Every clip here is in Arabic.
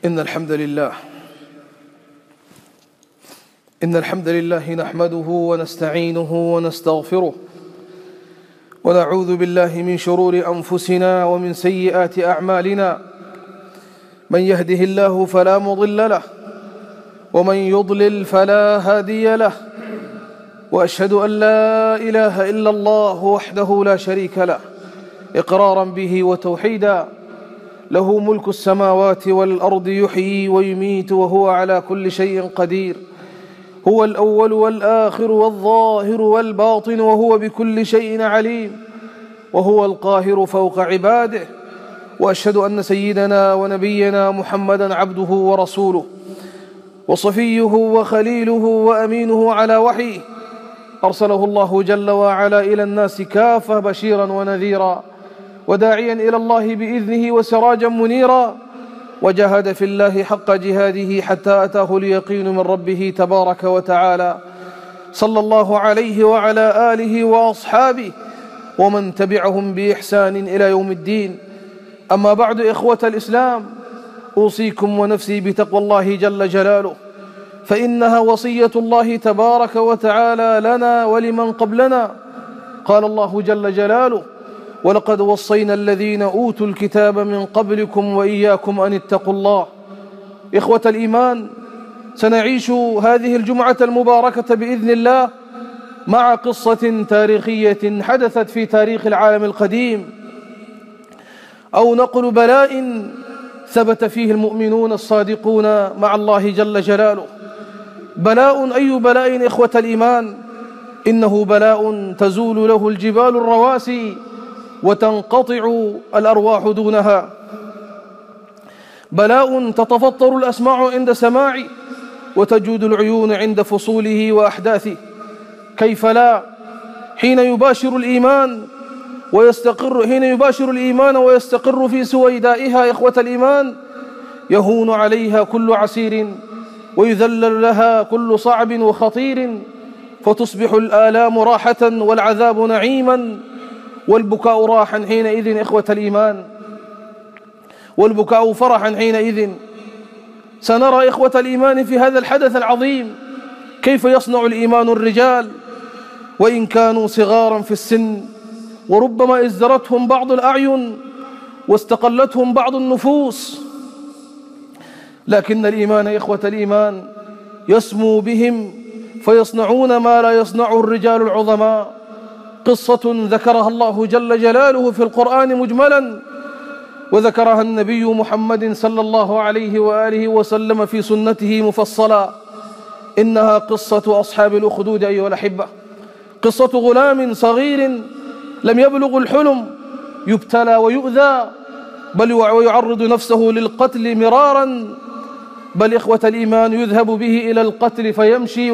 إن الحمد لله نحمده ونستعينه ونستغفره ونعوذ بالله من شرور أنفسنا ومن سيئات أعمالنا. من يهده الله فلا مضل له ومن يضلل فلا هادي له، وأشهد أن لا إله إلا الله وحده لا شريك له إقرارا به وتوحيدا. له ملك السماوات والأرض يحيي ويميت وهو على كل شيء قدير. هو الأول والآخر والظاهر والباطن وهو بكل شيء عليم، وهو القاهر فوق عباده. وأشهد أن سيدنا ونبينا محمدا عبده ورسوله وصفيه وخليله وأمينه على وحيه، أرسله الله جل وعلا إلى الناس كافة بشيرا ونذيرا وداعيا إلى الله بإذنه وسراجا منيرا، وجاهد في الله حق جهاده حتى أتاه اليقين من ربه تبارك وتعالى. صلى الله عليه وعلى آله وأصحابه ومن تبعهم بإحسان إلى يوم الدين. أما بعد، إخوة الإسلام، أوصيكم ونفسي بتقوى الله جل جلاله، فإنها وصية الله تبارك وتعالى لنا ولمن قبلنا. قال الله جل جلاله: ولقد وصينا الذين أوتوا الكتاب من قبلكم وإياكم أن اتقوا الله. إخوة الإيمان، سنعيش هذه الجمعة المباركة بإذن الله مع قصة تاريخية حدثت في تاريخ العالم القديم، أو نقل بلاء ثبت فيه المؤمنون الصادقون مع الله جل جلاله. بلاء، أي بلاء إخوة الإيمان؟ إنه بلاء تزول له الجبال الرواسي وتنقطع الأرواح دونها، بلاء تتفطر الأسماع عند سماعه وتجود العيون عند فصوله وأحداثه. كيف لا حين يباشر الإيمان ويستقر في سويدائها إخوة الإيمان، يهون عليها كل عسير ويذلل لها كل صعب وخطير، فتصبح الآلام راحة والعذاب نعيما والبكاء راحا حينئذ إخوة الإيمان، والبكاء فرحا حينئذ. سنرى إخوة الإيمان في هذا الحدث العظيم كيف يصنع الإيمان الرجال وإن كانوا صغارا في السن، وربما ازدرتهم بعض الأعين واستقلتهم بعض النفوس، لكن الإيمان إخوة الإيمان يسمو بهم فيصنعون ما لا يصنعه الرجال العظماء. قصة ذكرها الله جل جلاله في القرآن مجملا، وذكرها النبي محمد صلى الله عليه وآله وسلم في سنته مفصلا. إنها قصة أصحاب الأخدود أيها الأحبة، قصة غلام صغير لم يبلغ الحلم، يبتلى ويؤذى ويعرض نفسه للقتل مرارا، بل إخوة الإيمان يذهب به إلى القتل فيمشي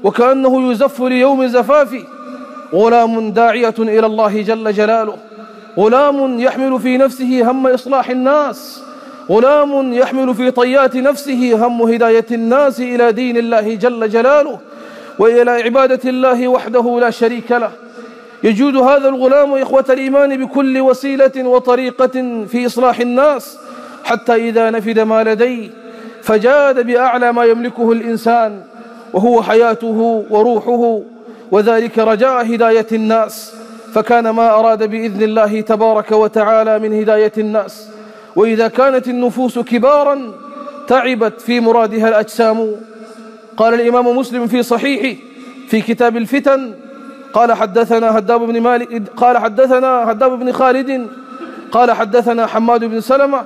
وكأنه يزف ليوم زفافه. غلام داعية إلى الله جل جلاله، غلام يحمل في نفسه هم إصلاح الناس، غلام يحمل في طيات نفسه هم هداية الناس إلى دين الله جل جلاله وإلى عبادة الله وحده لا شريك له. يجود هذا الغلام إخوة الإيمان بكل وسيلة وطريقة في إصلاح الناس، حتى إذا نفد ما لديه فجاد بأعلى ما يملكه الإنسان، وهو حياته وروحه، وذلك رجاء هداية الناس. فكان ما أراد بإذن الله تبارك وتعالى من هداية الناس. وإذا كانت النفوس كبارا تعبت في مرادها الأجسام. قال الإمام مسلم في صحيحه في كتاب الفتن: قال حدثنا هداب بن مالك، قال حدثنا هداب بن خالد، قال حدثنا حماد بن سلمة،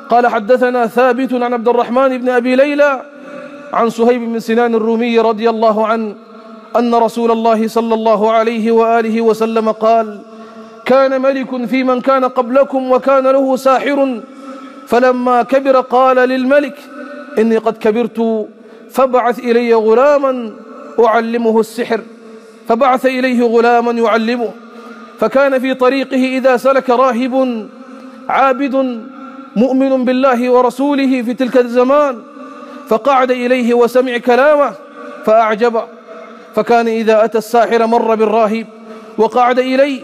قال حدثنا ثابت عن عبد الرحمن بن أبي ليلى عن صهيب بن سنان الرومي رضي الله عنه أن رسول الله صلى الله عليه وآله وسلم قال: كان ملك في من كان قبلكم وكان له ساحر، فلما كبر قال للملك: إني قد كبرت، فابعث إلي غلاما أعلمه السحر. فبعث إليه غلاما يعلمه، فكان في طريقه إذا سلك راهب عابد مؤمن بالله ورسوله في تلك الزمان، فقعد إليه وسمع كلامه فأعجبه، فكان إذا أتى الساحر مر بالراهب وقعد إليه،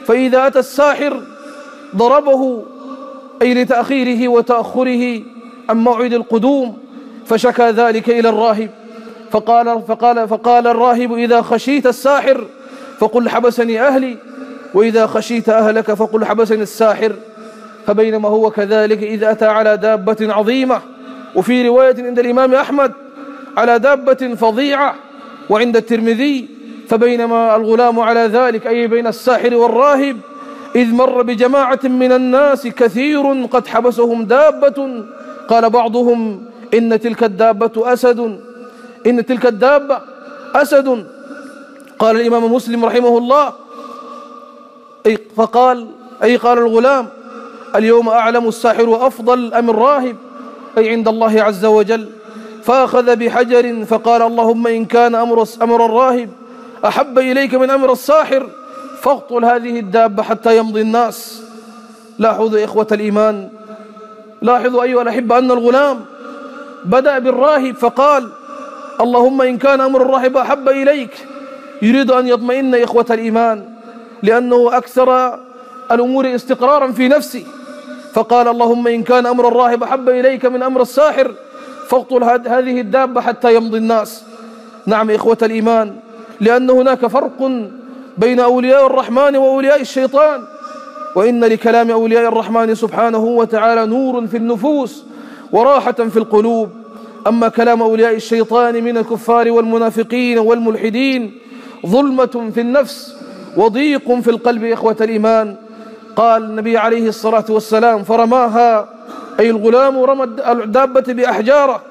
فإذا أتى الساحر ضربه أي لتأخيره وتأخره عن موعد القدوم، فشكى ذلك إلى الراهب، فقال الراهب: إذا خشيت الساحر فقل حبسني أهلي، وإذا خشيت أهلك فقل حبسني الساحر. فبينما هو كذلك إذ أتى على دابة عظيمة، وفي رواية عند الإمام أحمد على دابة فظيعة، وعند الترمذي: فبينما الغلام على ذلك، أي بين الساحر والراهب، إذ مر بجماعة من الناس كثير قد حبسهم دابة، قال بعضهم: إن تلك الدابة أسد. قال الإمام مسلم رحمه الله: قال الغلام: اليوم أعلم الساحر أفضل أم الراهب، أي عند الله عز وجل. فأخذ بحجر فقال: اللهم إن كان أمر الراهب أحب إليك من أمر الساحر فاقتل هذه الدابة حتى يمضي الناس. لاحظوا إخوة الإيمان، لاحظوا أيها الأحبة أن الغلام بدأ بالراهب فقال: اللهم إن كان أمر الراهب أحب إليك، يريد أن يطمئن إخوة الإيمان، لأنه أكثر الأمور استقرارا في نفسه، فقال: اللهم إن كان أمر الراهب أحب إليك من أمر الساحر فاقتل هذه الدابة حتى يمضي الناس. نعم إخوة الإيمان، لأن هناك فرق بين أولياء الرحمن وأولياء الشيطان، وإن لكلام أولياء الرحمن سبحانه وتعالى نور في النفوس وراحة في القلوب، أما كلام أولياء الشيطان من الكفار والمنافقين والملحدين ظلمة في النفس وضيق في القلب. إخوة الإيمان، قال النبي عليه الصلاة والسلام: فرماها، أي الغلام رمى الدابة بأحجاره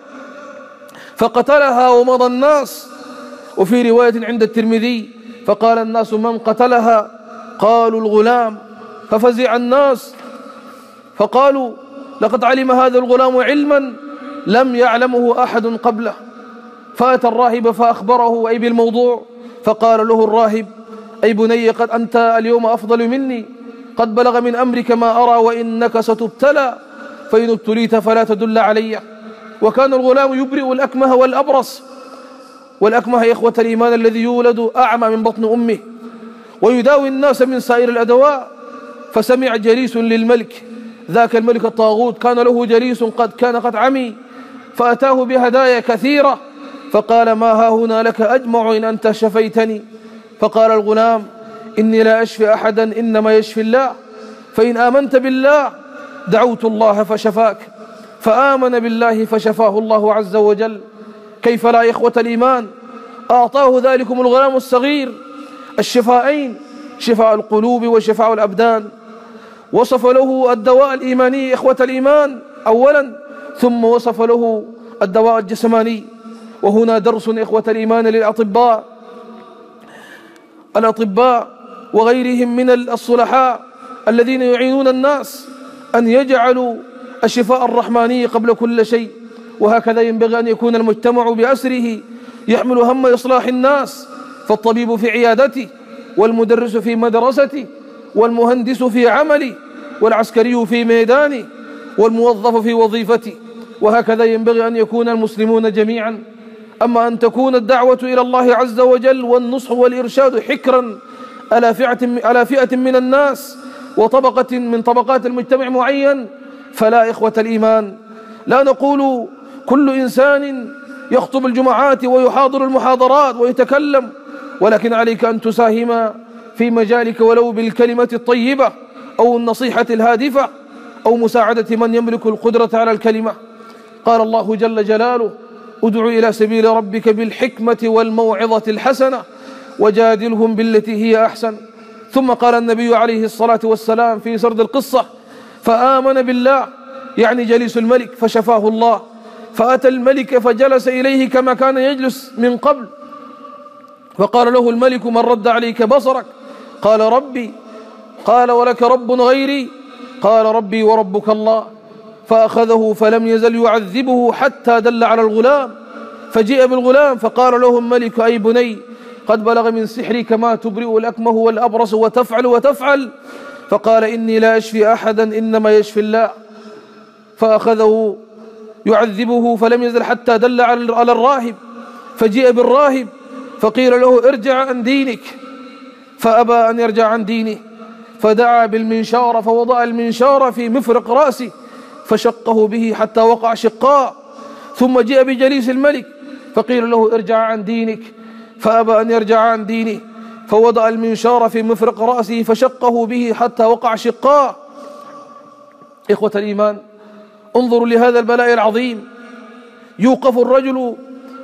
فقتلها ومضى الناس. وفي رواية عند الترمذي: فقال الناس: من قتلها؟ قالوا: الغلام. ففزع الناس فقالوا: لقد علم هذا الغلام علما لم يعلمه أحد قبله. فأتى الراهب فأخبره أي بالموضوع، فقال له الراهب: أي بني، قد أنت اليوم أفضل مني، قد بلغ من أمرك ما أرى، وإنك ستبتلى، فإن ابتليت فلا تدل علي. وكان الغلام يبرئ الأكمه والأبرص، والأكمه يا إخوة الإيمان الذي يولد أعمى من بطن أمه، ويداوي الناس من سائر الأدواء. فسمع جليس للملك، ذاك الملك الطاغوت كان له جليس قد عمي، فأتاه بهدايا كثيرة، فقال: ما ها هنا لك أجمع إن أنت شفيتني. فقال الغلام: إني لا أشفي أحدا، إنما يشفي الله، فإن آمنت بالله دعوت الله فشفاك. فآمن بالله فشفاه الله عز وجل. كيف لا إخوة الإيمان؟ أعطاه ذلكم الغلام الصغير الشفاءين، شفاء القلوب وشفاء الأبدان. وصف له الدواء الإيماني إخوة الإيمان أولا، ثم وصف له الدواء الجسماني. وهنا درس إخوة الإيمان للأطباء وغيرهم من الصلحاء الذين يعينون الناس أن يجعلوا الشفاء الرحماني قبل كل شيء. وهكذا ينبغي أن يكون المجتمع بأسره يحمل هم إصلاح الناس، فالطبيب في عيادته، والمدرس في مدرسته، والمهندس في عمله، والعسكري في ميدانه، والموظف في وظيفته. وهكذا ينبغي أن يكون المسلمون جميعا. أما أن تكون الدعوة إلى الله عز وجل والنصح والإرشاد حكرا على فئة من الناس وطبقة من طبقات المجتمع معين، فلا إخوة الإيمان. لا نقول كل إنسان يخطب الجمعات ويحاضر المحاضرات ويتكلم، ولكن عليك أن تساهم في مجالك ولو بالكلمة الطيبة أو النصيحة الهادفة أو مساعدة من يملك القدرة على الكلمة. قال الله جل جلاله: ادع إلى سبيل ربك بالحكمة والموعظة الحسنة وجادلهم بالتي هي أحسن. ثم قال النبي عليه الصلاة والسلام في سرد القصة: فآمن بالله، يعني جليس الملك، فشفاه الله. فأتى الملك فجلس إليه كما كان يجلس من قبل، فقال له الملك: من رد عليك بصرك؟ قال: ربي. قال: ولك رب غيري؟ قال: ربي وربك الله. فأخذه فلم يزل يعذبه حتى دل على الغلام، فجيء بالغلام فقال له الملك: أي بني، قد بلغ من سحرك ما تبرئ الأكمه والأبرص وتفعل. فقال: إني لا أشفي أحدا، إنما يشفي الله. فأخذه يعذبه فلم يزل حتى دل على الراهب، فجيء بالراهب فقيل له: ارجع عن دينك، فأبى أن يرجع عن دينه. فدعا بالمنشار فوضع المنشار في مفرق رأسه فشقه به حتى وقع شقاء. ثم جاء بجليس الملك فقيل له ارجع عن دينك، فأبى أن يرجع عن دينه، فوضع المنشار في مفرق رأسه فشقه به حتى وقع شقاء. إخوة الإيمان، انظروا لهذا البلاء العظيم. يوقف الرجل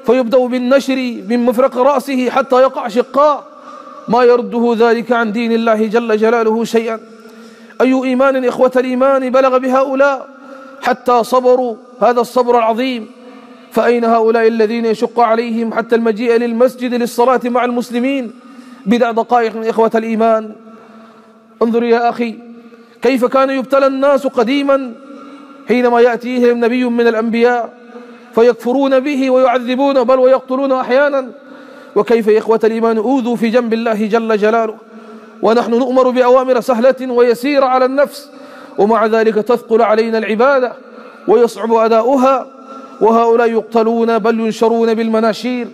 فيبدأ بالنشر من مفرق رأسه حتى يقع شقاء، ما يرده ذلك عن دين الله جل جلاله شيئا. أي إيمان إخوة الإيمان بلغ بهؤلاء حتى صبروا هذا الصبر العظيم؟ فأين هؤلاء الذين يشق عليهم حتى المجيء للمسجد للصلاة مع المسلمين بضع دقائق من إخوة الإيمان؟ انظر يا أخي كيف كان يبتلى الناس قديما حينما يأتيهم نبي من الأنبياء فيكفرون به ويعذبون بل ويقتلون أحيانا، وكيف يا إخوة الإيمان أوذوا في جنب الله جل جلاله، ونحن نؤمر بأوامر سهلة ويسيرة على النفس، ومع ذلك تثقل علينا العبادة ويصعب أداؤها، وهؤلاء يقتلون بل ينشرون بالمناشير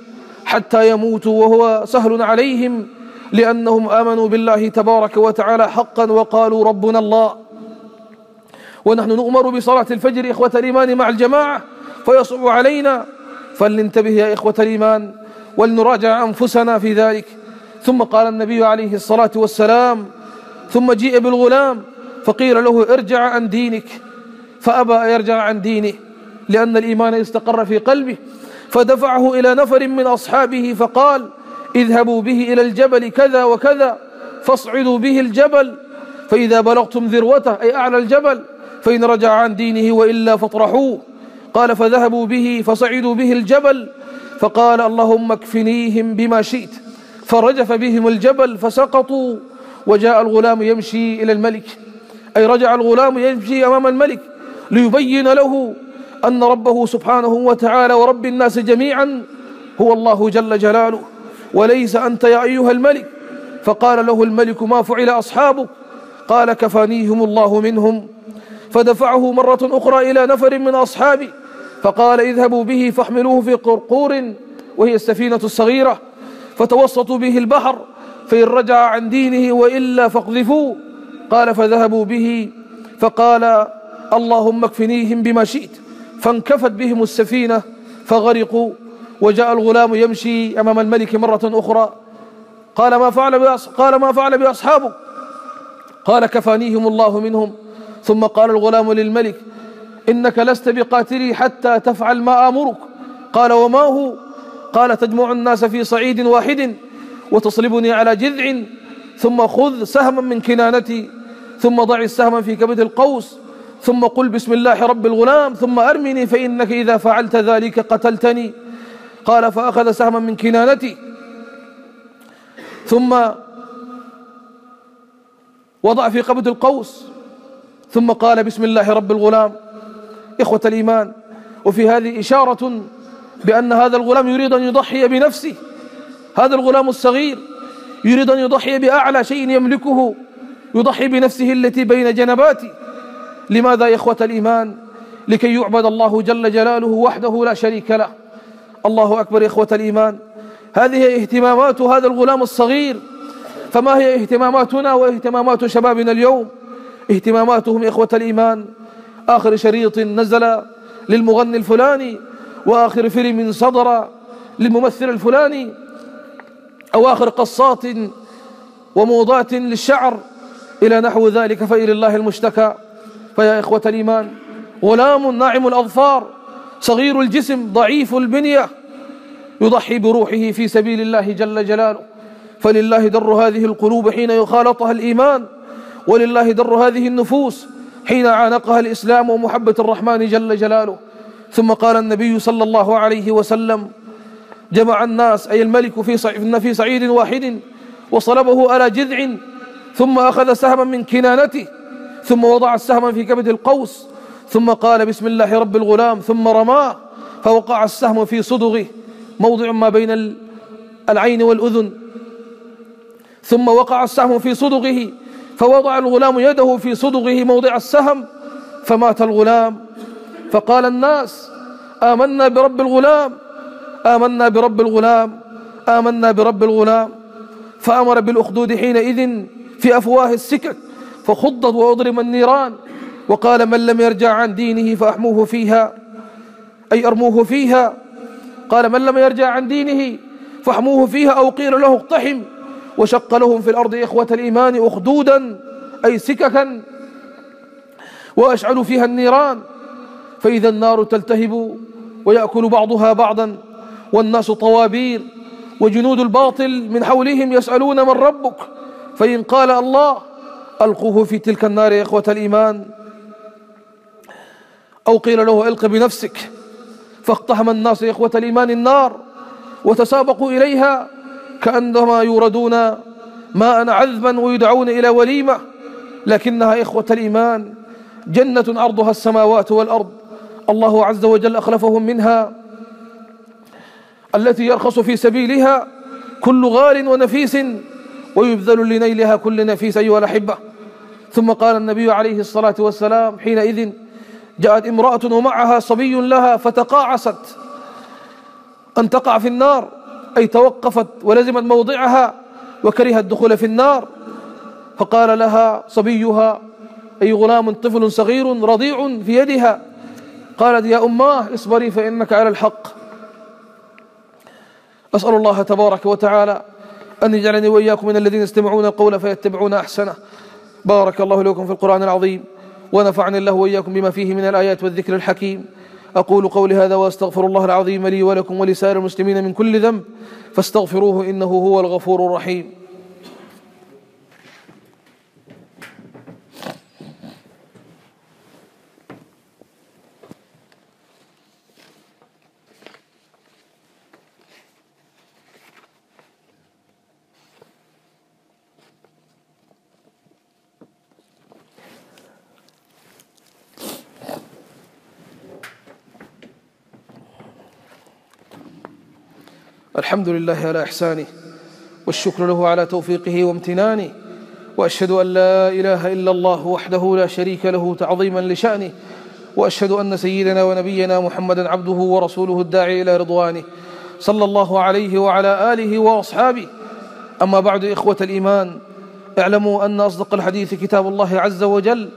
حتى يموتوا وهو سهل عليهم، لأنهم آمنوا بالله تبارك وتعالى حقا وقالوا ربنا الله. ونحن نؤمر بصلاة الفجر إخوة الإيمان مع الجماعة فيصعب علينا، فلننتبه يا إخوة الإيمان ولنراجع أنفسنا في ذلك. ثم قال النبي عليه الصلاة والسلام: ثم جيء بالغلام فقيل له ارجع عن دينك، فأبى أن يرجع عن دينه لأن الإيمان استقر في قلبه، فدفعه إلى نفر من أصحابه فقال: اذهبوا به إلى الجبل كذا وكذا فاصعدوا به الجبل، فإذا بلغتم ذروته أي أعلى الجبل فإن رجع عن دينه وإلا فاطرحوه. قال: فذهبوا به فصعدوا به الجبل، فقال: اللهم اكفنيهم بما شئت، فرجف بهم الجبل فسقطوا. وجاء الغلام يمشي إلى الملك، أي رجع الغلام يمشي أمام الملك ليبين له أن ربه سبحانه وتعالى ورب الناس جميعا هو الله جل جلاله، وليس أنت يا أيها الملك. فقال له الملك: ما فعل أصحابك؟ قال: كفانيهم الله منهم. فدفعه مرة أخرى إلى نفر من أصحابه فقال: اذهبوا به فاحملوه في قرقور، وهي السفينة الصغيرة، فتوسطوا به البحر، فإن رجع عن دينه وإلا فاقذفوه. قال: فذهبوا به، فقال: اللهم اكفنيهم بما شئت، فانكفت بهم السفينة فغرقوا. وجاء الغلام يمشي أمام الملك مرة أخرى، قال: ما فعل بأصحابك؟ قال: كفانيهم الله منهم. ثم قال الغلام للملك: إنك لست بقاتلي حتى تفعل ما آمرك. قال: وما هو؟ قال: تجمع الناس في صعيد واحد وتصلبني على جذع، ثم خذ سهما من كنانتي، ثم ضع السهم في كبد القوس، ثم قل بسم الله رب الغلام، ثم أرمني، فإنك إذا فعلت ذلك قتلتني. قال: فأخذ سهما من كنانتي ثم وضع في كبد القوس، ثم قال بسم الله رب الغلام. إخوة الإيمان، وفي هذه إشارة بأن هذا الغلام يريد أن يضحي بنفسه، هذا الغلام الصغير يريد أن يضحي بأعلى شيء يملكه، يضحي بنفسه التي بين جنباته. لماذا يا إخوة الإيمان؟ لكي يعبد الله جل جلاله وحده لا شريك له. الله أكبر. يا إخوة الإيمان، هذه اهتمامات هذا الغلام الصغير، فما هي اهتماماتنا واهتمامات شبابنا اليوم؟ اهتماماتهم يا إخوة الإيمان آخر شريط نزل للمغني الفلاني، وآخر فيلم صدر للممثل الفلاني، أو آخر قصات وموضات للشعر إلى نحو ذلك، فإلى الله المشتكى. فيا إخوة الإيمان، غلام ناعم الأظفار صغير الجسم ضعيف البنية يضحي بروحه في سبيل الله جل جلاله. فلله در هذه القلوب حين يخالطها الإيمان، ولله در هذه النفوس حين عانقها الإسلام ومحبة الرحمن جل جلاله. ثم قال النبي صلى الله عليه وسلم: جمع الناس أي الملك في صعيد واحد وصلبه على جذع، ثم أخذ سهما من كنانته، ثم وضع السهم في كبد القوس، ثم قال بسم الله رب الغلام، ثم رماه فوقع السهم في صدغه موضع ما بين العين والأذن، ثم وقع السهم في صدغه، فوضع الغلام يده في صدغه موضع السهم فمات الغلام. فقال الناس: آمنا برب الغلام، آمنا برب الغلام، آمنا برب الغلام. فأمر بالأخدود حينئذ في أفواه السكك فخضت وأضرم النيران. وقال: من لم يرجع عن دينه فأحموه فيها، أي أرموه فيها. قال: من لم يرجع عن دينه فاحموه فيها، أو قيل له اقتحم. وشق لهم في الأرض إخوة الإيمان أخدودا، أي سككا، وأشعلوا فيها النيران، فإذا النار تلتهب ويأكل بعضها بعضا، والناس طوابير، وجنود الباطل من حولهم يسألون من ربك، فإن قال الله ألقوه في تلك النار يا إخوة الإيمان، أو قيل له ألق بنفسك. فاقتحم الناس يا إخوة الإيمان النار وتسابقوا إليها كأنما يوردون ماء عذبا ويدعون إلى وليمة، لكنها إخوة الإيمان جنة عرضها السماوات والأرض، الله عز وجل أخلفهم منها، التي يرخص في سبيلها كل غال ونفيس، ويبذل لنيلها كل نفيس أيها الأحبة. ثم قال النبي عليه الصلاة والسلام: حينئذ جاءت امرأة ومعها صبي لها فتقاعست أن تقع في النار، أي توقفت ولزمت موضعها وكرهت الدخول في النار. فقال لها صبيها، أي غلام طفل صغير رضيع في يدها، قالت: يا أماه اصبري فإنك على الحق. أسأل الله تبارك وتعالى أن يجعلني وإياكم من الذين يستمعون القول فيتبعون أحسنه. بارك الله لكم في القرآن العظيم، ونفعني الله وإياكم بما فيه من الآيات والذكر الحكيم. أقول قولي هذا وأستغفر الله العظيم لي ولكم ولسائر المسلمين من كل ذنب، فاستغفروه إنه هو الغفور الرحيم. الحمد لله على إحسانه، والشكر له على توفيقه وامتنانه، وأشهد أن لا إله إلا الله وحده لا شريك له تعظيما لشأنه، وأشهد أن سيدنا ونبينا محمدا عبده ورسوله الداعي إلى رضوانه، صلى الله عليه وعلى آله وأصحابه. أما بعد إخوة الإيمان، اعلموا أن أصدق الحديث كتاب الله عز وجل،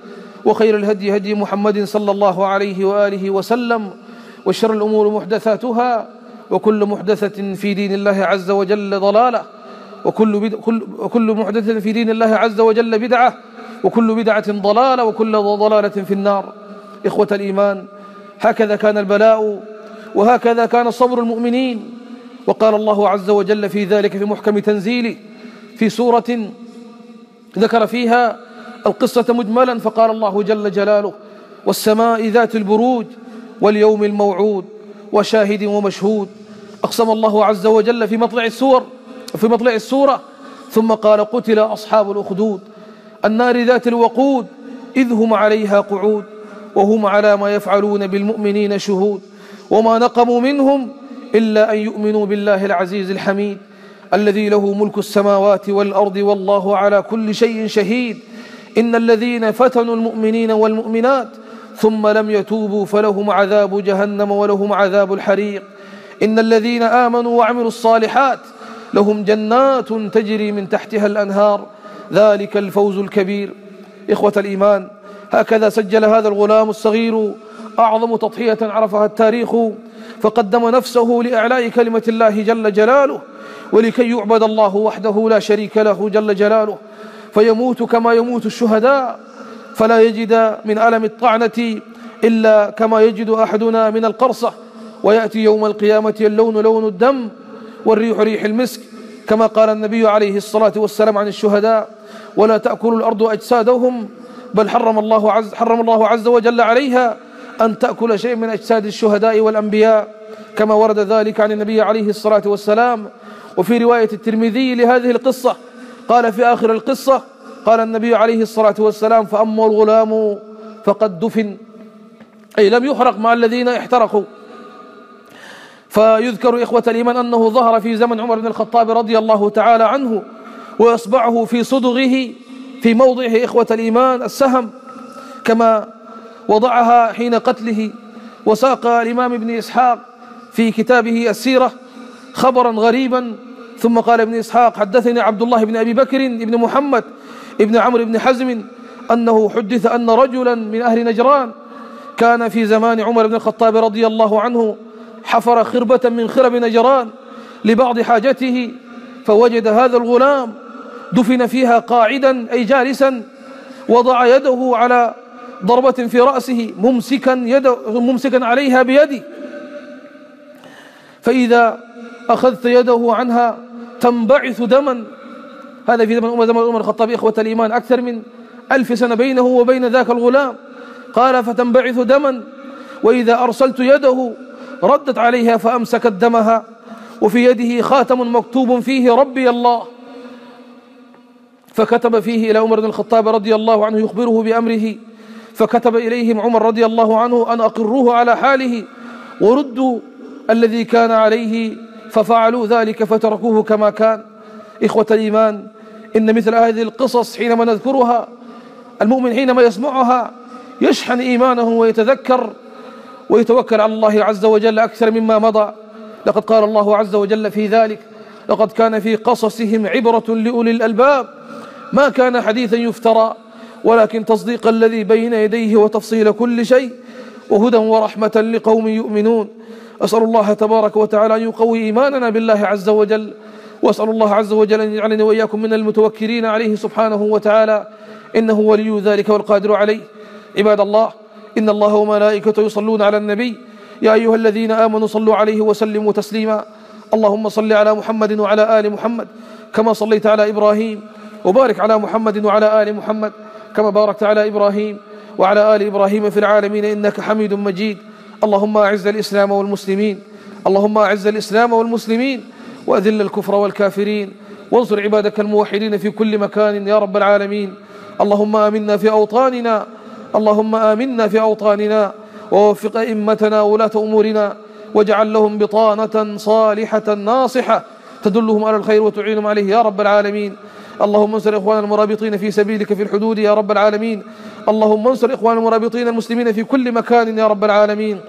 وخير الهدي هدي محمد صلى الله عليه وآله وسلم، وشر الأمور محدثاتها، وكل محدثة في دين الله عز وجل ضلالة، وكل محدثة في دين الله عز وجل بدعة، وكل بدعة ضلالة، وكل ضلالة في النار. إخوة الإيمان، هكذا كان البلاء، وهكذا كان صبر المؤمنين. وقال الله عز وجل في ذلك في محكم تنزيله في سورة ذكر فيها القصة مجملا، فقال الله جل جلاله: والسماء ذات البروج واليوم الموعود وشاهد ومشهود. أقسم الله عز وجل في مطلع السورة ثم قال: قتل أصحاب الأخدود النار ذات الوقود إذ هم عليها قعود وهم على ما يفعلون بالمؤمنين شهود وما نقموا منهم إلا أن يؤمنوا بالله العزيز الحميد الذي له ملك السماوات والأرض والله على كل شيء شهيد. إن الذين فتنوا المؤمنين والمؤمنات ثم لم يتوبوا فلهم عذاب جهنم ولهم عذاب الحريق. إن الذين آمنوا وعملوا الصالحات لهم جنات تجري من تحتها الأنهار ذلك الفوز الكبير. إخوة الإيمان، هكذا سجل هذا الغلام الصغير أعظم تضحية عرفها التاريخ، فقدم نفسه لإعلاء كلمة الله جل جلاله، ولكي يعبد الله وحده لا شريك له جل جلاله، فيموت كما يموت الشهداء، فلا يجد من ألم الطعنة إلا كما يجد أحدنا من القرصة، ويأتي يوم القيامة اللون لون الدم والريح ريح المسك، كما قال النبي عليه الصلاة والسلام عن الشهداء: ولا تأكل الأرض أجسادهم، بل حرم الله عز وجل عليها أن تأكل شيء من أجساد الشهداء والأنبياء، كما ورد ذلك عن النبي عليه الصلاة والسلام. وفي رواية الترمذي لهذه القصة قال في آخر القصة، قال النبي عليه الصلاة والسلام: فأما الغلام فقد دفن، أي لم يحرق مع الذين احترقوا. فيذكر إخوة الإيمان أنه ظهر في زمن عمر بن الخطاب رضي الله تعالى عنه، وإصبعه في صدغه في موضعه إخوة الإيمان السهم كما وضعها حين قتله. وساق الإمام ابن إسحاق في كتابه السيرة خبرا غريبا، ثم قال ابن إسحاق: حدثني عبد الله بن أبي بكر بن محمد بن عمرو بن حزم أنه حدث أن رجلا من أهل نجران كان في زمان عمر بن الخطاب رضي الله عنه حفر خربة من خرب نجران لبعض حاجته، فوجد هذا الغلام دفن فيها قاعدا أي جالسا، وضع يده على ضربة في رأسه ممسكا عليها بيده، فإذا أخذت يده عنها تنبعث دما. هذا في زمن عمر الخطاب إخوة الإيمان أكثر من 1000 سنة بينه وبين ذاك الغلام. قال فتنبعث دما، وإذا أرسلت يده ردت عليها فأمسكت دمها، وفي يده خاتم مكتوب فيه ربي الله، فكتب فيه إلى عمر بن الخطاب رضي الله عنه يخبره بأمره، فكتب إليهم عمر رضي الله عنه أن أقروه على حاله وردوا الذي كان عليه، ففعلوا ذلك فتركوه كما كان. إخوة الإيمان، إن مثل هذه القصص حينما نذكرها المؤمن حينما يسمعها يشحن إيمانه ويتذكر ويتوكل على الله عز وجل أكثر مما مضى. لقد قال الله عز وجل في ذلك: لقد كان في قصصهم عبرة لأولي الألباب ما كان حديثا يفترى ولكن تصديق الذي بين يديه وتفصيل كل شيء وهدى ورحمة لقوم يؤمنون. أسأل الله تبارك وتعالى أن يقوي إيماننا بالله عز وجل، وأسأل الله عز وجل أن يجعلني وإياكم من المتوكلين عليه سبحانه وتعالى، إنه ولي ذلك والقادر عليه. عباد الله، إن الله وملائكته يصلون على النبي، يا أيها الذين آمنوا صلوا عليه وسلموا تسليما. اللهم صل على محمد وعلى آل محمد كما صليت على إبراهيم، وبارك على محمد وعلى آل محمد كما باركت على إبراهيم وعلى آل إبراهيم في العالمين إنك حميد مجيد. اللهم أعز الإسلام والمسلمين، اللهم أعز الإسلام والمسلمين، وأذل الكفر والكافرين، وانصر عبادك الموحدين في كل مكان يا رب العالمين. اللهم آمنا في أوطاننا، اللهم آمنا في أوطاننا، ووفق أئمتنا وولاة أمورنا، واجعل لهم بطانة صالحة ناصحة تدلهم على الخير وتعينهم عليه يا رب العالمين. اللهم انصر إخواننا المرابطين في سبيلك في الحدود يا رب العالمين. اللهم انصر إخواننا المرابطين المسلمين في كل مكان يا رب العالمين.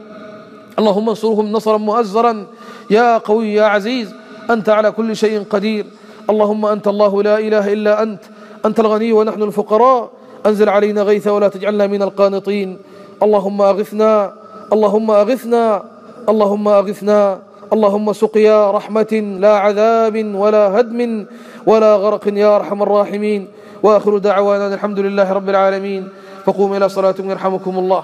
اللهم انصرهم نصرا مؤزرا يا قوي يا عزيز، أنت على كل شيء قدير. اللهم أنت الله لا إله إلا أنت، أنت الغني ونحن الفقراء، أنزل علينا غيثا ولا تجعلنا من القانطين. اللهم أغثنا، اللهم أغثنا، اللهم أغثنا، اللهم سقيا رحمة لا عذاب ولا هدم ولا غرق يا أرحم الراحمين. وآخر دعوانا الحمد لله رب العالمين. فقوموا إلى صلاتكم يرحمكم الله.